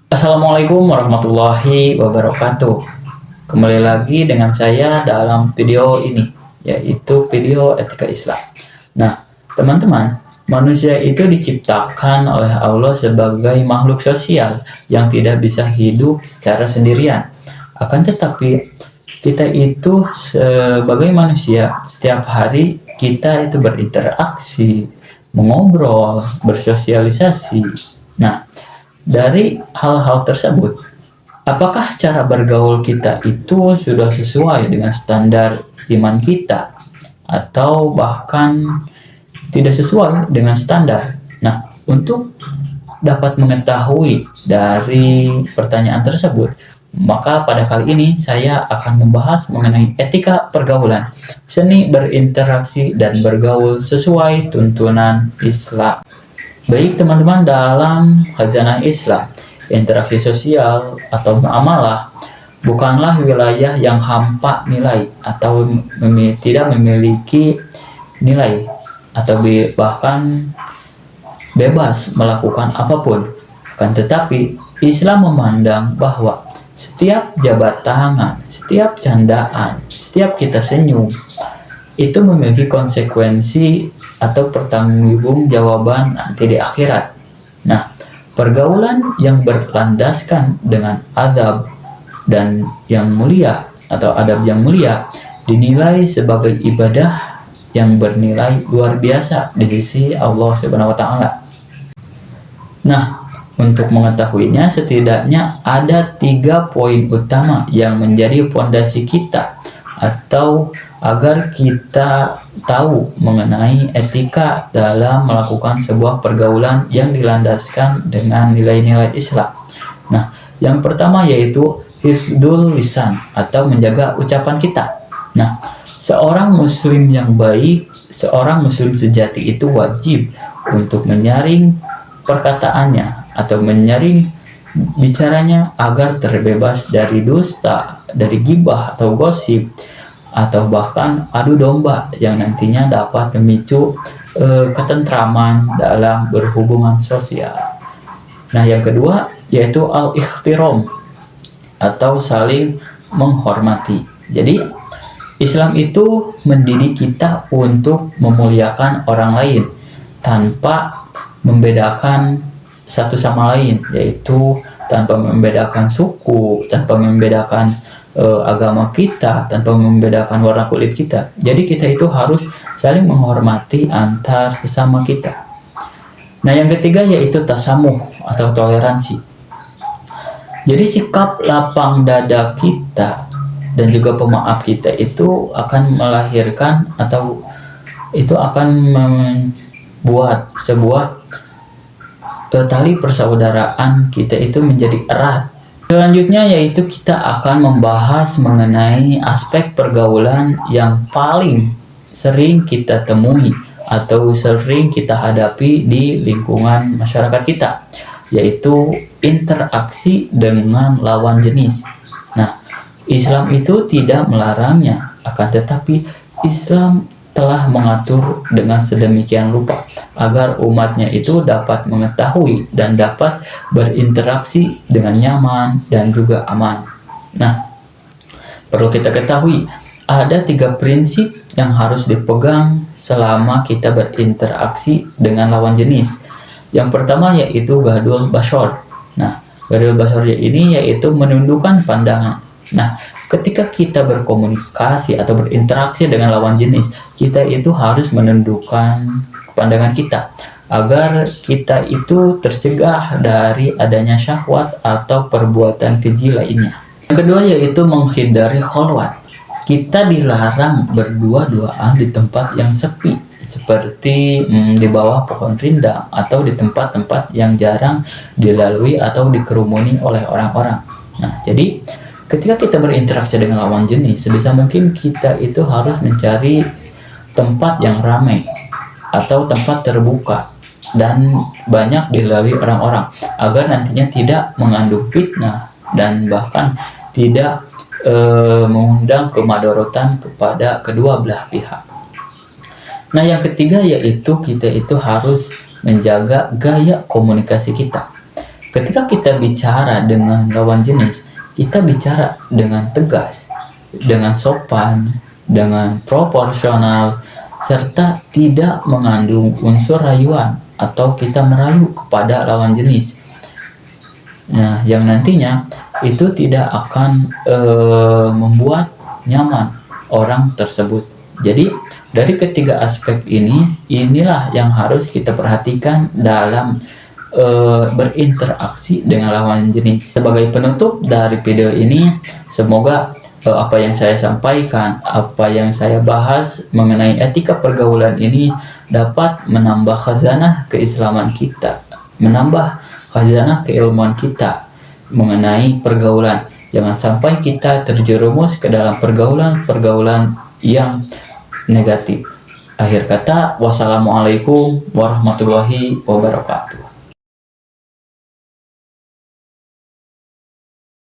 Assalamualaikum warahmatullahi wabarakatuh. Kembali lagi dengan saya dalam video ini, yaitu video etika Islam. Nah, teman-teman, manusia itu diciptakan oleh Allah sebagai makhluk sosial yang tidak bisa hidup secara sendirian. Akan tetapi, kita itu sebagai manusia, setiap hari kita itu berinteraksi, mengobrol, bersosialisasi. Nah, dari hal-hal tersebut, apakah cara bergaul kita itu sudah sesuai dengan standar iman kita atau bahkan tidak sesuai dengan standar? Nah, untuk dapat mengetahui dari pertanyaan tersebut, maka pada kali ini saya akan membahas mengenai etika pergaulan, seni berinteraksi dan bergaul sesuai tuntunan Islam. Baik teman-teman, dalam khazanah Islam, interaksi sosial atau muamalah bukanlah wilayah yang hampa nilai atau tidak memiliki nilai atau bahkan bebas melakukan apapun. Akan tetapi, Islam memandang bahwa setiap jabat tangan, setiap candaan, setiap kita senyum, itu memiliki konsekuensi atau pertanggungjawaban nanti di akhirat. Nah, pergaulan yang berlandaskan dengan adab dan yang mulia atau adab yang mulia dinilai sebagai ibadah yang bernilai luar biasa di sisi Allah Subhanahu wa taala. Nah, untuk mengetahuinya setidaknya ada 3 poin utama yang menjadi fondasi kita atau agar kita tahu mengenai etika dalam melakukan sebuah pergaulan yang dilandaskan dengan nilai-nilai Islam. Nah, yang pertama yaitu hifdzul lisan atau menjaga ucapan kita. Nah, seorang muslim yang baik, seorang muslim sejati itu wajib untuk menyaring perkataannya atau menyaring bicaranya agar terbebas dari dusta, dari gibah atau gosip, atau bahkan adu domba yang nantinya dapat memicu ketentraman dalam berhubungan sosial. Nah, yang kedua yaitu al-ikhtiram atau saling menghormati. Jadi, Islam itu mendidik kita untuk memuliakan orang lain tanpa membedakan satu sama lain, yaitu tanpa membedakan suku, tanpa membedakan agama kita, tanpa membedakan warna kulit kita. Jadi kita itu harus saling menghormati antar sesama kita. Nah, yang ketiga yaitu tasamuh atau toleransi. Jadi sikap lapang dada kita dan juga pemaaf kita itu akan melahirkan atau itu akan membuat sebuah tali persaudaraan kita itu menjadi erat. Selanjutnya yaitu kita akan membahas mengenai aspek pergaulan yang paling sering kita temui atau sering kita hadapi di lingkungan masyarakat kita, yaitu interaksi dengan lawan jenis. Nah, Islam itu tidak melarangnya, akan tetapi Islam telah mengatur dengan sedemikian rupa agar umatnya itu dapat mengetahui dan dapat berinteraksi dengan nyaman dan juga aman. Nah, perlu kita ketahui ada 3 prinsip yang harus dipegang selama kita berinteraksi dengan lawan jenis. Yang pertama yaitu ghadul basar. Nah, ghadul basar ini yaitu menundukkan pandangan. Nah, ketika kita berkomunikasi atau berinteraksi dengan lawan jenis, kita itu harus menundukkan pandangan kita agar kita itu tercegah dari adanya syahwat atau perbuatan keji lainnya. Yang kedua yaitu menghindari kholwat. Kita dilarang berdua-duaan di tempat yang sepi, seperti di bawah pohon rindang atau di tempat-tempat yang jarang dilalui atau dikerumuni oleh orang-orang. Nah, jadi ketika kita berinteraksi dengan lawan jenis, sebisa mungkin kita itu harus mencari tempat yang ramai atau tempat terbuka dan banyak dilalui orang-orang agar nantinya tidak mengandung fitnah dan bahkan tidak mengundang kemadharatan kepada kedua belah pihak. Nah, yang ketiga yaitu kita itu harus menjaga gaya komunikasi kita. ketika kita bicara dengan lawan jenis, kita bicara dengan tegas, dengan sopan, dengan proporsional, serta tidak mengandung unsur rayuan atau kita merayu kepada lawan jenis. Nah, yang nantinya itu tidak akan membuat nyaman orang tersebut. Jadi dari ketiga aspek inilah yang harus kita perhatikan dalam berinteraksi dengan lawan jenis. Sebagai penutup dari video ini, semoga apa yang saya sampaikan, apa yang saya bahas mengenai etika pergaulan ini dapat menambah khazanah keislaman kita, menambah khazanah keilmuan kita mengenai pergaulan. Jangan sampai kita terjerumus ke dalam pergaulan yang negatif. Akhir kata, wassalamualaikum warahmatullahi wabarakatuh.